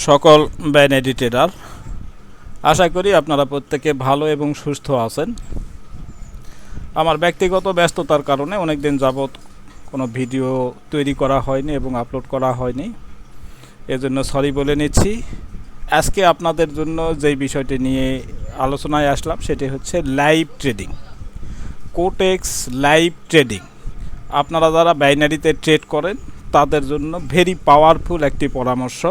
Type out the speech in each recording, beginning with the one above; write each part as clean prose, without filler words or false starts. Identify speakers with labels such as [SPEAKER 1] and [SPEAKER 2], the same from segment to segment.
[SPEAKER 1] সকল binary tedder, আশা করি আপনারা প্রত্যেকে ভালো এবং সুস্থ আছেন। আমার ব্যক্তিগত ব্যস্ততার কারণে অনেক দিন যাবৎ কোনো ভিডিও তৈরি করা হয়নি এবং আপলোড করা হয়নি, এজন্য সরি বলে নিচ্ছি। আজকে আপনাদের জন্য যেই বিষয়টি নিয়ে আলোচনায় আসলাম সেটি হচ্ছে live trading, Quotex live trading. আপনারা যারা বাইনারিতে ট্রেড করেন তাদের জন্য ভেরি পাওয়ারফুল একটি পরামর্শ।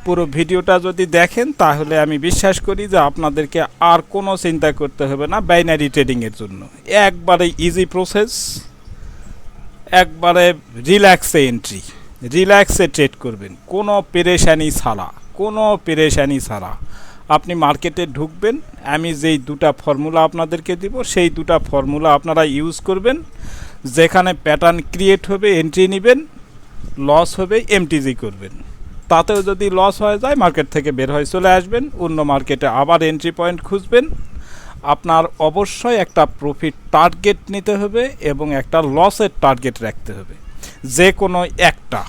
[SPEAKER 1] পুরো ভিডিওটা যদি দেখেন তাহলে আমি বিশ্বাস করি যে আপনাদেরকে আর কোনো চিন্তা করতে হবে না বাইনারি ট্রেডিংয়ের জন্য। একবারে ইজি প্রসেস, একবারে রিল্যাক্সে এন্ট্রি, রিল্যাক্সে ট্রেড করবেন, কোনো পেরেশানি ছাড়া আপনি মার্কেটে ঢুকবেন। আমি যেই দুটা ফর্মুলা আপনাদেরকে দিব সেই দুটা ফর্মুলা আপনারা ইউজ করবেন। যেখানে প্যাটার্ন ক্রিয়েট হবে এন্ট্রি নেবেন, লস হবে এমটিজি করবেন। তাতেও যদি লস হয়ে যায় মার্কেট থেকে বের হয়ে চলে আসবেন, অন্য মার্কেটে আবার এন্ট্রি পয়েন্ট খুঁজবেন। আপনার অবশ্যই একটা প্রফিট টার্গেট নিতে হবে এবং একটা লসের টার্গেট রাখতে হবে। যে কোনো একটা,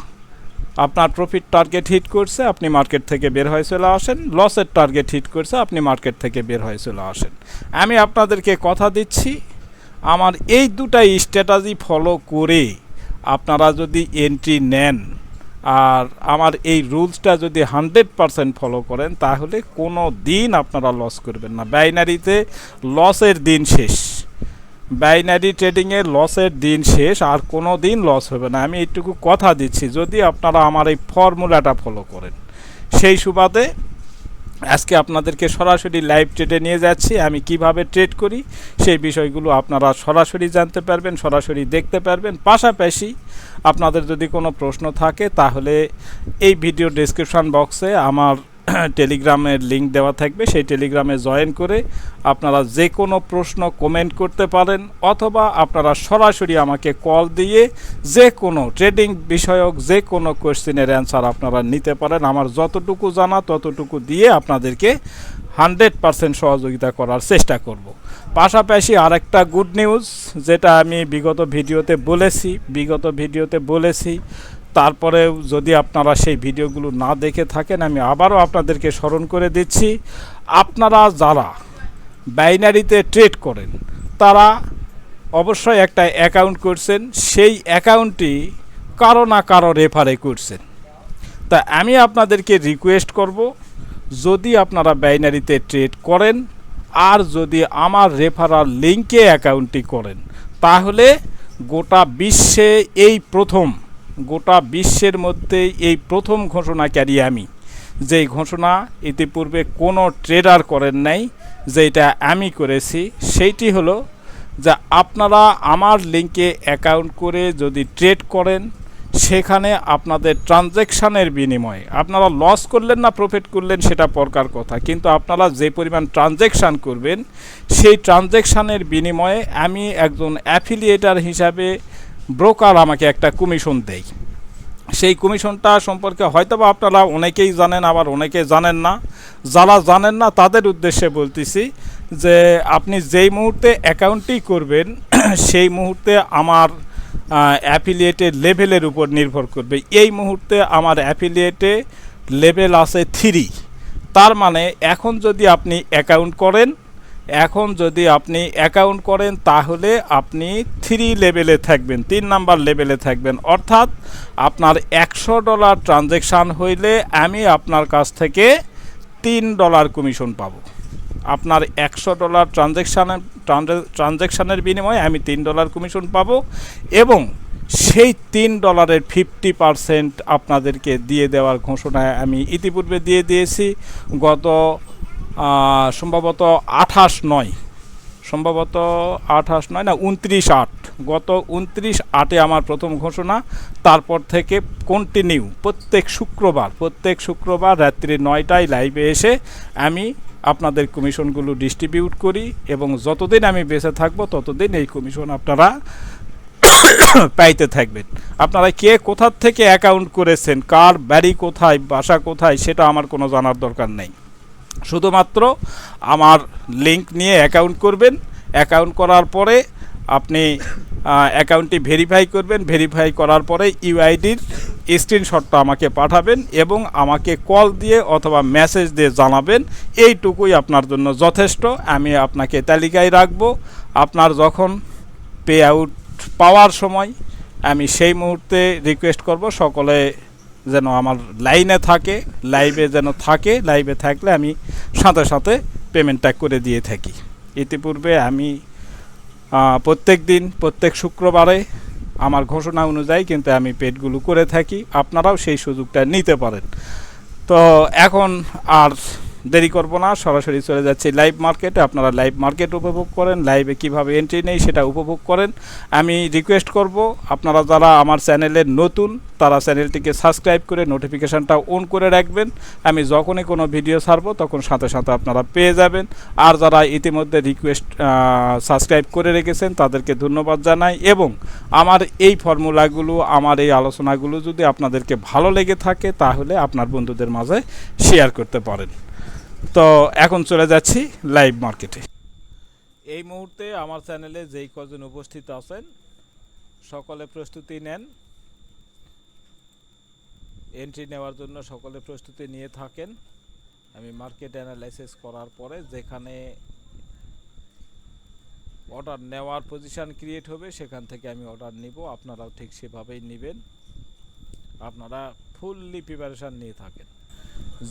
[SPEAKER 1] আপনার প্রফিট টার্গেট হিট করছে আপনি মার্কেট থেকে বের হয়ে চলে আসেন, লসের টার্গেট হিট করছে আপনি মার্কেট থেকে বের হয়ে চলে আসেন। আমি আপনাদেরকে কথা দিচ্ছি, আমার এই দুটাই স্ট্র্যাটেজি ফলো করে আপনারা যদি এন্ট্রি নেন আর আমার এই রুলসটা যদি 100% ফলো করেন তাহলে কোনো দিন আপনারা লস করবেন না। বাইনারিতে লসের দিন শেষ, বাইনারি ট্রেডিংয়ে লসের দিন শেষ, আর কোনো দিন লস হবে না। আমি এইটুকু কথা দিচ্ছি যদি আপনারা আমার এই ফর্মুলাটা ফলো করেন। সেই সুবাদে আজকে আপনাদেরকে সরাসরি লাইভ ট্রেডে নিয়ে যাচ্ছি। আমি কিভাবে ট্রেড করি সেই বিষয়গুলো আপনারা সরাসরি জানতে পারবেন, সরাসরি দেখতে পারবেন। পাশাপাশি আপনাদের যদি কোনো প্রশ্ন থাকে তাহলে এই ভিডিও ডেসক্রিপশন বক্সে আমার টেলিগ্রামের লিঙ্ক দেওয়া থাকবে, সেই টেলিগ্রামে জয়েন করে আপনারা যে কোনো প্রশ্ন কমেন্ট করতে পারেন, অথবা আপনারা সরাসরি আমাকে কল দিয়ে যে কোনো ট্রেডিং বিষয়ক যে কোনো কোয়েশ্চেনের অ্যান্সার আপনারা নিতে পারেন। আমার যতটুকু জানা ততটুকু দিয়ে আপনাদেরকে 100% সহযোগিতা করার চেষ্টা করব। পাশাপাশি আরেকটা গুড নিউজ, যেটা আমি বিগত ভিডিওতে বলেছি, তারপরেও যদি আপনারা সেই ভিডিওগুলো না দেখে থাকেন আমি আবারও আপনাদেরকে স্মরণ করে দিচ্ছি। আপনারা যারা বাইনারিতে ট্রেড করেন তারা অবশ্যই একটা অ্যাকাউন্ট করছেন, সেই অ্যাকাউন্টটি কারো না কারো রেফারে করছেন। তা আমি আপনাদেরকে রিকোয়েস্ট করব, যদি আপনারা বাইনারিতে ট্রেড করেন আর যদি আমার রেফারাল লিঙ্কে অ্যাকাউন্টটি করেন তাহলে গোটা বিশ্বের মধ্যে এই প্রথম ঘোষণাকারী আমি। যেই ঘোষণা ইতিপূর্বে কোনো ট্রেডার করেন নাই, যেটা আমি করেছি, সেইটি হলো যে আপনারা আমার লিঙ্কে অ্যাকাউন্ট করে যদি ট্রেড করেন সেখানে আপনাদের ট্রানজ্যাকশানের বিনিময়ে আপনারা লস করলেন না প্রফিট করলেন সেটা পরকার কথা, কিন্তু আপনারা যে পরিমাণ ট্রানজ্যাকশান করবেন সেই ট্রানজ্যাকশানের বিনিময়ে আমি একজন অ্যাফিলিয়েটার হিসাবে ব্রোকার আমাকে একটা কমিশন দেয়। সেই কমিশনটা সম্পর্কে হয়তোবা আপনারা অনেকেই জানেন, আবার অনেকে জানেন না। যারা জানেন না তাদের উদ্দেশ্যে বলতেছি যে আপনি যেই মুহূর্তে অ্যাকাউন্টটি করবেন সেই মুহূর্তে আমার অ্যাফিলিয়েটের লেভেলের উপর নির্ভর করবে। এই মুহূর্তে আমার অ্যাফিলিয়েটে লেভেল আছে 3। তার মানে এখন যদি আপনি অ্যাকাউন্ট করেন তাহলে আপনি 3 লেভেলে থাকবেন, 3 নাম্বার লেভেলে থাকবেন। অর্থাৎ আপনার $100 ট্রানজ্যাকশান হইলে আমি আপনার কাছ থেকে $3 কমিশন পাবো। আপনার $100 ট্রানজ্যাকশানের বিনিময়ে আমি $3 কমিশন পাবো এবং সেই $3 50% আপনাদেরকে দিয়ে দেওয়ার ঘোষণা আমি ইতিপূর্বে দিয়ে দিয়েছি। গত সম্ভবত 29/8 গত 29/8 আমার প্রথম ঘোষণা। তারপর থেকে কন্টিনিউ প্রত্যেক শুক্রবার রাত্রি 9টায় লাইভে এসে আমি আপনাদের কমিশনগুলো ডিস্ট্রিবিউট করি এবং যতদিন আমি বেঁচে থাকবো ততদিন এই কমিশন আপনারা পাইতে থাকবেন। আপনারা কে কোথা থেকে অ্যাকাউন্ট করেছেন, কার বাড়ি কোথায়, বাসা কোথায়, সেটা আমার কোনো জানার দরকার নেই। শুধুমাত্র আমার লিঙ্ক নিয়ে অ্যাকাউন্ট করবেন। অ্যাকাউন্ট করার পরে আপনি অ্যাকাউন্টটি ভেরিফাই করবেন। ভেরিফাই করার পরে ইউআইডির স্ক্রিনশটটা আমাকে পাঠাবেন এবং আমাকে কল দিয়ে অথবা মেসেজ দিয়ে জানাবেন। এইটুকুই আপনার জন্য যথেষ্ট। আমি আপনাকে তালিকায় রাখব। আপনার যখন পে আউট পাওয়ার সময় আমি সেই মুহূর্তে রিকোয়েস্ট করব সকলে যেন আমার লাইনে থাকে, লাইভে যেন থাকে। লাইভে থাকলে আমি সাথে সাথে পেমেন্টটা করে দিয়ে থাকি। ইতিপূর্বে আমি প্রত্যেক দিন, প্রত্যেক শুক্রবারে আমার ঘোষণা অনুযায়ী কিন্তু আমি পেডগুলো করে থাকি। আপনারাও সেই সুযোগটা নিতে পারেন। তো এখন আর দেরি করব না, সরাসরি চলে যাচ্ছি লাইভ মার্কেটে। আপনারা লাইভ মার্কেট উপভোগ করেন, লাইভে কিভাবে এন্ট্রি নেই সেটা উপভোগ করেন। আমি রিকোয়েস্ট করব আপনারা যারা আমার চ্যানেলে নতুন তারা চ্যানেলটিকে সাবস্ক্রাইব করে নোটিফিকেশানটা অন করে রাখবেন। আমি যখনই কোনো ভিডিও ছাড়বো তখন সাথে সাথে আপনারা পেয়ে যাবেন। আর যারা ইতিমধ্যে সাবস্ক্রাইব করে রেখেছেন তাদেরকে ধন্যবাদ জানাই। এবং আমার এই ফর্মুলাগুলো, আমার এই আলোচনাগুলো যদি আপনাদেরকে ভালো লেগে থাকে তাহলে আপনার বন্ধুদের মাঝে শেয়ার করতে পারেন। তো এখন চলে যাচ্ছি লাইভ মার্কেটে। এই মুহূর্তে আমার চ্যানেলে যেই কজন উপস্থিত আছেন সকলে প্রস্তুতি নেন, এন্ট্রি নেওয়ার জন্য সকলে প্রস্তুতি নিয়ে থাকেন। আমি মার্কেট অ্যানালাইসিস করার পরে যেখানে অর্ডার নেওয়ার পজিশন ক্রিয়েট হবে সেখান থেকে আমি অর্ডার নিব। আপনারাও ঠিক সেভাবেই নেবেন। আপনারা ফুললি প্রিপারেশান নিয়ে থাকেন।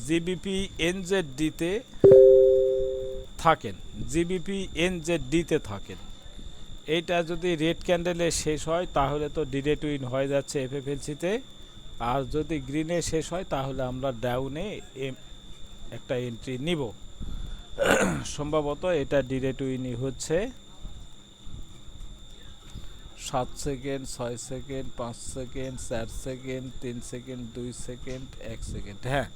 [SPEAKER 1] জিবিপি এনজেডডিতে থাকেন, জিবিপি এনজেডডিতে থাকেন। এইটা যদি রেড ক্যান্ডেলে শেষ হয় তাহলে তো ডিরেক্ট উইন হয়ে যাচ্ছে এফএফএলসিতে। আর যদি গ্রিনে শেষ হয় তাহলে আমরা ডাউনে একটা এন্ট্রি নিব। সম্ভবত এটা ডিরেক্ট উইনই হচ্ছে। 7 second, 6 second, 5 second, 4 second, 3 second, 2 second, 1 second. হ্যাঁ,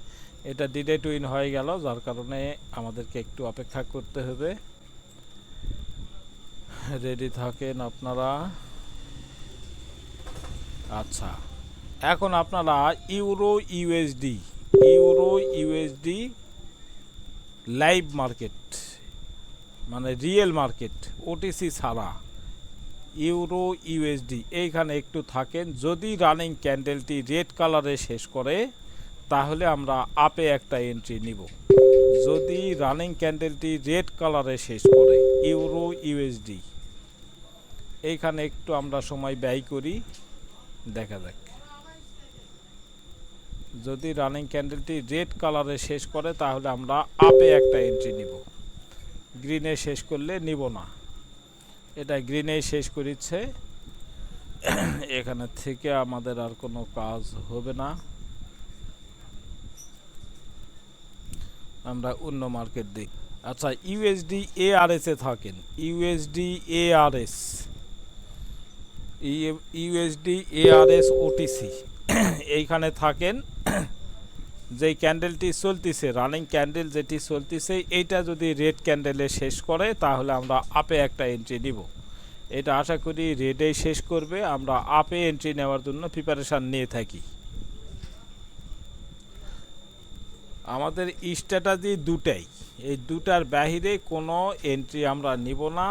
[SPEAKER 1] এটা ডিরেক্ট উইন হয়ে গেল, যার কারণে আমাদেরকে একটু অপেক্ষা করতে হবে। রেডি থাকেন আপনারা। আচ্ছা, এখন আপনারা ইউরো ইউএসডি লাইভ মার্কেট মানে রিয়েল মার্কেট ওটিসি ছাড়া ইউরো ইউএসডি এইখানে একটু থাকেন। যদি রানিং ক্যান্ডেলটি রেড কালারে শেষ করে তাহলে আমরা আপে একটা এন্ট্রি নিব। যদি রানিং ক্যান্ডেলটি রেড কালারে শেষ করে ইউরো ইউএসডি, এইখানে একটু আমরা সময় ব্যয় করি, দেখা যাক। যদি রানিং ক্যান্ডেলটি রেড কালারে শেষ করে তাহলে আমরা আপে একটা এন্ট্রি নিব। গ্রিনে শেষ করলে নিব না। এটা গ্রিনে শেষ করেছে, এখানে থেকে আমাদের আর কোনো কাজ হবে না। আমরা অন্য মার্কেট দিই। আচ্ছা, ইউএসডি এআরএস এ থাকেন। ইউএসডি এআরএস ওটিসি এইখানে থাকেন। যেই ক্যান্ডেলটি চলতেছে, রানিং ক্যান্ডেল যেটি চলতেছে, এইটা যদি রেড ক্যান্ডেলে শেষ করে তাহলে আমরা আপে একটা এন্ট্রি নিব। এটা আশা করি রেডেই শেষ করবে। আমরা আপে এন্ট্রি নেওয়ার জন্য প্রিপারেশান নিয়ে থাকি। আমাদের স্ট্র্যাটেজি দুটাই, এই দুটার বাহিরে কোনো এন্ট্রি আমরা নিব না।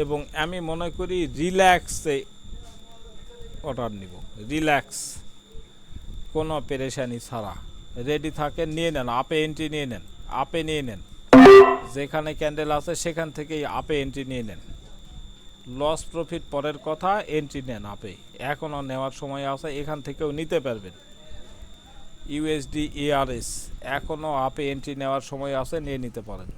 [SPEAKER 1] এবং আমি মনে করি রিল্যাক্সে অর্ডার নিব, রিল্যাক্স, কোনো পেরেশানি ছাড়া। রেডি থাকেন, নিয়ে নেন, আপে এন্ট্রি নিয়ে নেন, আপে নিয়ে নেন। যেখানে ক্যান্ডেল আছে সেখান থেকেই আপে এন্ট্রি নিয়ে নেন। লস প্রফিট পরের কথা, এন্ট্রি নেন আপে। এখনও নেওয়ার সময় আছে, এখান থেকেও নিতে পারবেন। ইউএসডি এআরএস এখনও আপে এন্ট্রি নেওয়ার সময় আছে, নিয়ে নিতে পারেন।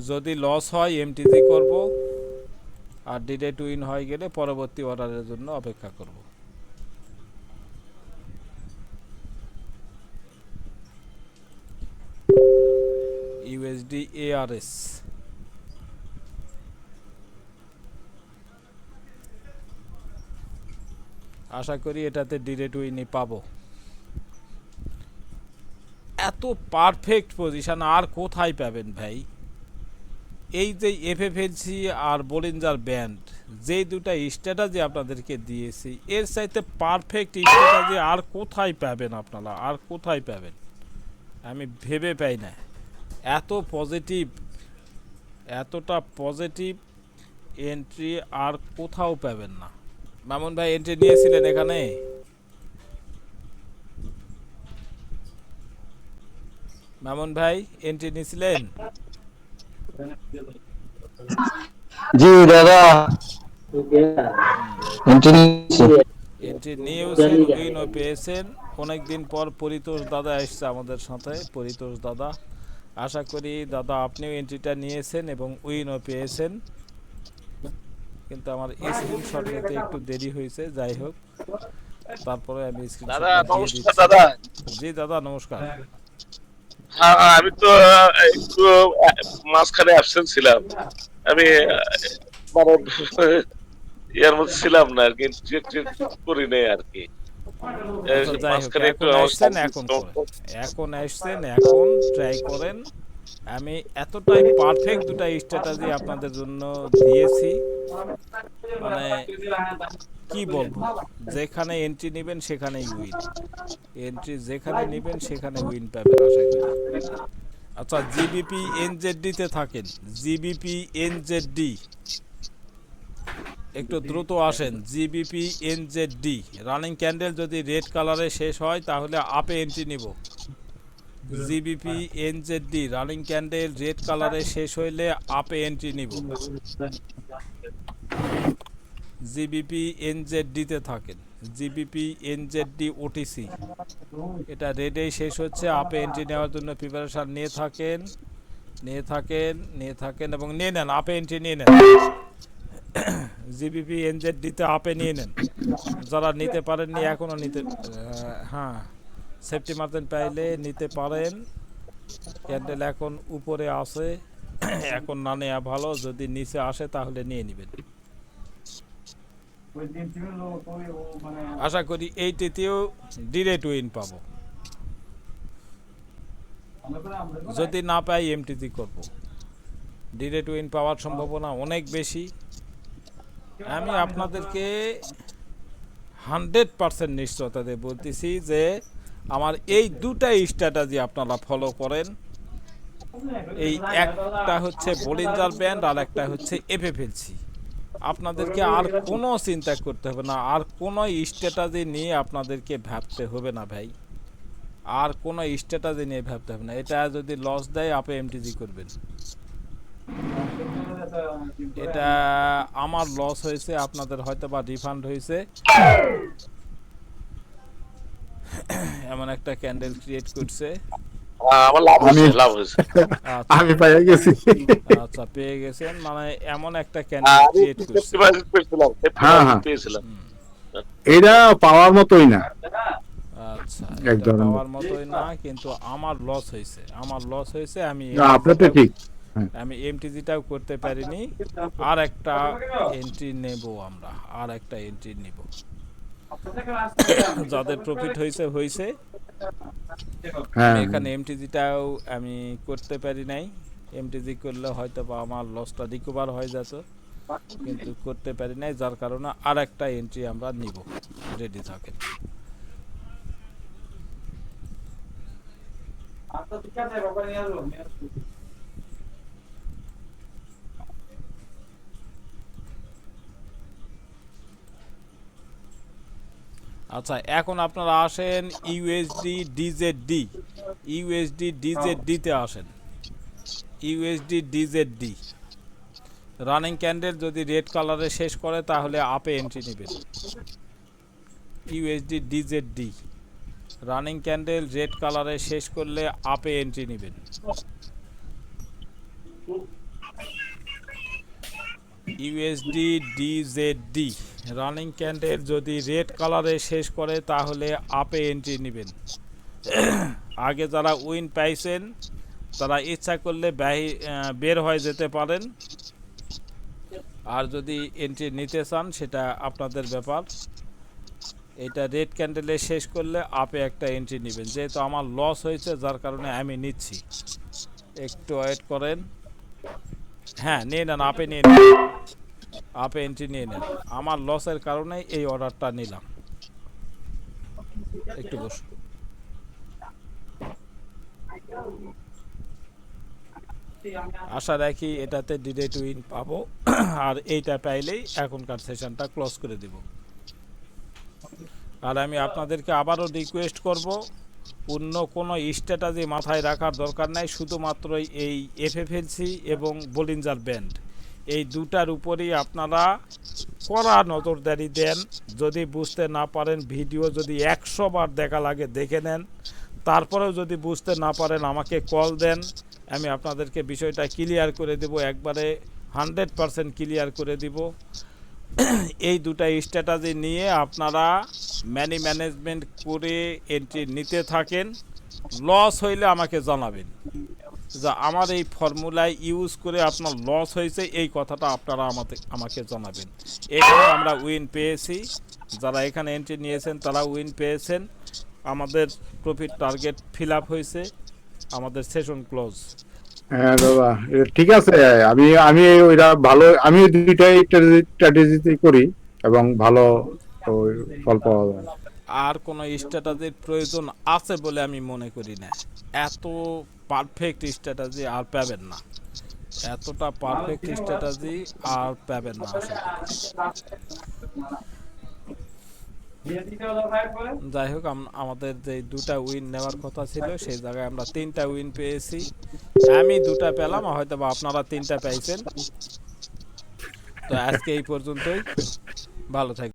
[SPEAKER 1] যদি লস হয় এমটিজি করব, আর ডিরেক্ট উইন হয়ে গেলে পরবর্তী অর্ডারের জন্য অপেক্ষা করব। ইউএসডি এআরএস আশা করি এটাতে ডিরেক্ট উইনই পাবো। এত পারফেক্ট পজিশন আর কোথায় পাবেন ভাই? এই যে এফএফএলসি আর বোলিঞ্জার ব্যান্ড, যেই দুটা স্ট্র্যাটেজি আপনাদেরকে দিয়েছি, এর চাইতে পারফেক্ট স্ট্র্যাটেজি আর কোথায় পাবেন আপনারা? আর কোথায় পাবেন? আমি ভেবে পাই না। এত পজিটিভ এতটা পজিটিভ এন্ট্রি আর কোথাও পাবেন না। মামুন ভাই এন্ট্রি নিয়েছিলেন এখানে? মামুন ভাই এন্ট্রি নিয়েছিলেন?
[SPEAKER 2] জি দাদা,
[SPEAKER 1] এন্ট্রি নিয়েওছেন, উইনও পেয়েছেন। অনেকদিন পর পরিতোষ দাদা এসছে আমাদের সাথে। পরিতোষ দাদা, আশা করি দাদা আপনিও এন্ট্রিটা নিয়েছেন এবং উইনও পেয়েছেন। কিন্তু আমার স্ক্রিনশট নিতে একটু দেরি হয়েছে, যাই হোক তারপরে আমি
[SPEAKER 3] দাদা
[SPEAKER 1] স্ক্রিনশটটা দিয়ে
[SPEAKER 3] নমস্কার
[SPEAKER 1] দিচ্ছি।
[SPEAKER 3] দাদা।
[SPEAKER 1] জি দাদা নমস্কার।
[SPEAKER 3] আমি তো একটু মাঝখানে অ্যাবসেন্ট ছিলাম। আমি মানে ইয়ার মধ্যে ছিলাম না আর কি, চেক করি নাই আর কি।
[SPEAKER 1] আচ্ছা যাই হোক,
[SPEAKER 3] মাঝখানে একটু
[SPEAKER 1] এখন
[SPEAKER 3] আমার
[SPEAKER 1] আসছেন, এখন করেন, এখন আসছেন, এখন ট্রাই করেন। আমি এতটাই পারফেক্ট দুটা স্ট্র্যাটেজি আপনাদের জন্য দিয়েছি, মানে কি বলবো, যেখানে এন্ট্রি নেবেন সেখানেই উইন। এন্ট্রি যেখানে নেবেন সেখানে উইন পাবেন আশা করি। আচ্ছা, জিবিপি এনজেডডিতে থাকেন, জিবিপি এনজেডডি একটু দ্রুত আসেন। জিবিপি এনজেডডি রানিং ক্যান্ডেল যদি রেড কালারে শেষ হয় তাহলে আপে এন্ট্রি নিব। জিবিপি এনজেডডি রানিং ক্যান্ডেল রেড কালারে শেষ হইলে আপে এন্ট্রি নিব। জিবিপি এনজেডডিতে থাকেন, জিবিপি এনজেডডি ওটিসি, এটা রেডেই শেষ হচ্ছে, আপে এন্ট্রি নেওয়ার জন্য প্রিপারেশান নিয়ে থাকেন, নিয়ে থাকেন, নিয়ে থাকেন এবং নিয়ে নেন, আপে এন্ট্রি নিয়ে নেন। জিবিপি এনজেডডিতে আপে নিয়ে নেন, যারা নিতে পারেননি এখনও নিতে, হ্যাঁ সেফটি মার্জিন পাইলে নিতে পারেন। ক্যান্ডেল এখন উপরে আসে, এখন না নেওয়া ভালো, যদি নিচে আসে তাহলে নিয়ে নেবেন। আশা করি এইটিতেও ডিরেক্ট উইন পাবো, যদি না পাই এমটিজি করব। ডিরেক্ট উইন পাওয়ার সম্ভাবনা অনেক বেশি। আমি আপনাদেরকে 100% নিশ্চয়তা দিয়ে বলতেছি যে আমার এই দুটা স্ট্র্যাটেজি আপনারা ফলো করেন। এই একটা হচ্ছে বলিঞ্জার ব্যান্ড আর একটা হচ্ছে এফএফএলসি। আপনাদেরকে আর কোনো চিন্তা করতে হবে না, আর কোনো স্ট্র্যাটেজি নিয়ে আপনাদেরকে ভাবতে হবে না ভাই, আর কোনো স্ট্র্যাটেজি নিয়ে ভাবতে হবে না। এটা যদি লস দেয় আপনি এমটিজি করবেন। এটা আমার লস হয়েছে, আপনাদের হয়তো বা রিফান্ড হয়েছে। এমন একটা ক্যান্ডেল ক্রিয়েট করছে,
[SPEAKER 3] আমার লাভ হয়েছে, লাভ হয়েছে।
[SPEAKER 1] আচ্ছা
[SPEAKER 2] আমি পেয়ে গেছি।
[SPEAKER 1] আচ্ছা, পেয়ে গেছেন, মানে এমন একটা ক্যান্ডেল ক্রিয়েট করছে।
[SPEAKER 2] হ্যাঁ হ্যাঁ,
[SPEAKER 3] পেয়েছিলাম।
[SPEAKER 2] এটা পাওয়ার মতোই না,
[SPEAKER 1] আচ্ছা,
[SPEAKER 2] এক
[SPEAKER 1] এটা
[SPEAKER 2] ধরনের।
[SPEAKER 1] পাওয়ার মতোই না, কিন্তু আমার লস হয়েছে, আমার লস হয়েছে।
[SPEAKER 2] না, আপনার তো ঠিক। হ্যাঁ।
[SPEAKER 1] আমি এমটিজিটাও করতে পারিনি। আর একটা এন্ট্রি নেব আমরা, আর একটা এন্ট্রি নেব। যাদের প্রফিট হয়েছে হয়েছে।
[SPEAKER 2] হ্যাঁ,
[SPEAKER 1] এখানে এমটিজিটাও আমি করতে পারি নাই। এমটিজি করলে হয়তো বা আমার লসটা রিকভার হয়ে যেত, কিন্তু করতে পারি নাই, যার কারণে আর একটা এন্ট্রি আমরা নিব। রেডি থাকেন। আচ্ছা, এখন আপনারা আসেন ইউএসডি ডিজেডডি, ইউএসডি ডিজেডডিতে আসেন। ইউএসডি ডিজেডডি রানিং ক্যান্ডেল যদি রেড কালারে শেষ করে তাহলে আপে এন্ট্রি নেবেন। ইউএসডি ডিজেডডি রানিং ক্যান্ডেল রেড কালারে শেষ করলে আপে এন্ট্রি নেবেন। ইউএসডি ডিজেডডি রানিং ক্যান্ডেল যদি রেড কালারে শেষ করে তাহলে আপে এন্ট্রি নেবেন। আগে যারা উইন পাইছেন তারা ইচ্ছা করলে বের হয়ে যেতে পারেন, আর যদি এন্ট্রি নিতে চান সেটা আপনাদের ব্যাপার। এটা রেড ক্যান্ডেলে শেষ করলে আপে একটা এন্ট্রি নেবেন। যেহেতু আমার লস হয়েছে যার কারণে আমি নিচ্ছি, একটু ওয়েট করেন। হ্যাঁ, নিয়ে নেন, আপে নিয়ে নেন, আপে এন্ট্রি নিয়ে নেন। আমার লসের কারণে এই অর্ডারটা নিলাম। একটু বসুন। আশা রাখি এটাতে ডিরেক্ট উইন পাবো। আর এইটা পাইলেই এখনকার সেশনটা ক্লোজ করে দিব। আর আমি আপনাদেরকে আবারও রিকোয়েস্ট করব, অন্য কোনো স্ট্র্যাটেজি মাথায় রাখার দরকার নাই, শুধুমাত্র এই এফএফএলসি এবং বোলিঞ্জার ব্যান্ড এই দুটার উপরেই আপনারা কড়া নজরদারি দেন। যদি বুঝতে না পারেন, ভিডিও যদি 100 বার দেখা লাগে দেখে নেন, তারপরেও যদি বুঝতে না পারেন আমাকে কল দেন, আমি আপনাদেরকে বিষয়টা ক্লিয়ার করে দেব, একবারে 100% ক্লিয়ার করে দিব। এই দুটা স্ট্র্যাটেজি নিয়ে আপনারা মানি ম্যানেজমেন্ট করে এন্ট্রি নিতে থাকেন। লস হইলে আমাকে জানাবেন, যা আমার এই ফর্মুলায় ইউজ করে আপনার লস হয়েছে এই কথাটা আপনারা আমাকে জানাবেন। এখানে আমরা উইন পেয়েছি, যারা এখানে এন্ট্রি নিয়েছেন তারা উইন পেয়েছেন, আমাদের প্রফিট টার্গেট ফিল আপ হয়েছে, আমাদের সেশন ক্লোজ।
[SPEAKER 2] হ্যাঁ দাদা, এটা ঠিক আছে। আমি আমি ওইটা ভালো, আমি দুইটাই স্ট্র্যাটেজিতে করি এবং ভালো ওই ফল পাওয়া যায়।
[SPEAKER 1] আর কোনো স্ট্র্যাটেজির প্রয়োজন আছে বলে আমি মনে করি না। এত পারফেক্ট স্ট্র্যাটেজি আর পাবেন না, এতটা পারফেক্ট স্ট্র্যাটেজি আর পাবেন না আশা করি। যাই হোক, আমাদের যে দুটা উইন নেওয়ার কথা ছিল সেই জায়গায় আমরা 3টা উইন পেয়েছি। আমি 2টা পেলাম, হয়তো বা আপনারা 3টা পেয়েছেন। তো আজকে এই পর্যন্তই, ভালো থাকবেন।